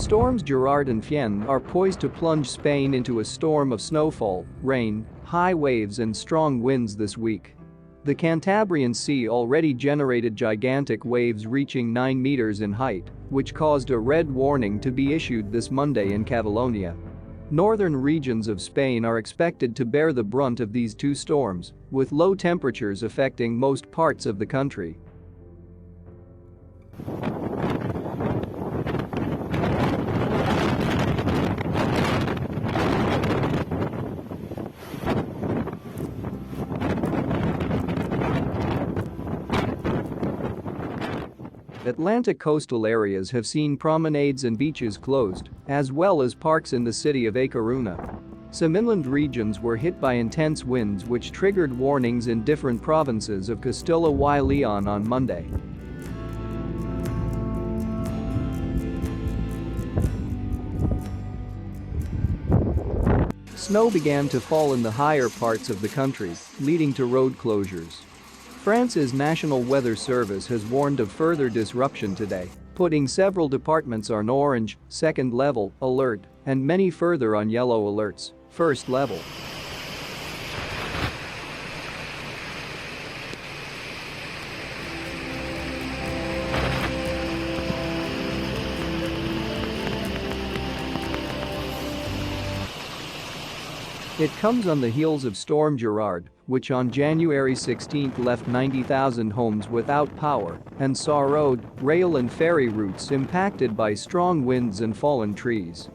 Storms Gerard and Fien are poised to plunge Spain into a storm of snowfall, rain, high waves and strong winds this week. The Cantabrian Sea already generated gigantic waves reaching 9 meters in height, which caused a red warning to be issued this Monday in Catalonia. Northern regions of Spain are expected to bear the brunt of these two storms, with low temperatures affecting most parts of the country. Atlantic coastal areas have seen promenades and beaches closed, as well as parks in the city of A Coruña. Some inland regions were hit by intense winds which triggered warnings in different provinces of Castilla y León on Monday. Snow began to fall in the higher parts of the country, leading to road closures. France's National Weather Service has warned of further disruption today, putting several departments on orange, second-level, alert, and many further on yellow alerts, first level. It comes on the heels of Storm Gerard, which on January 16 left 90,000 homes without power and saw road, rail and ferry routes impacted by strong winds and fallen trees.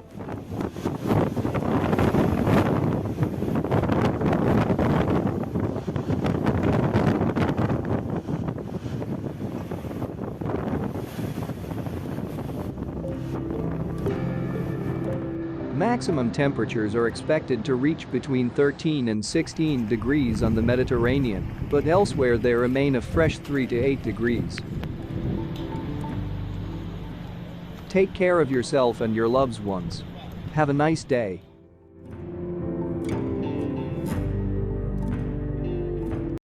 Maximum temperatures are expected to reach between 13 and 16 degrees on the Mediterranean, but elsewhere they remain a fresh 3 to 8 degrees. Take care of yourself and your loved ones. Have a nice day.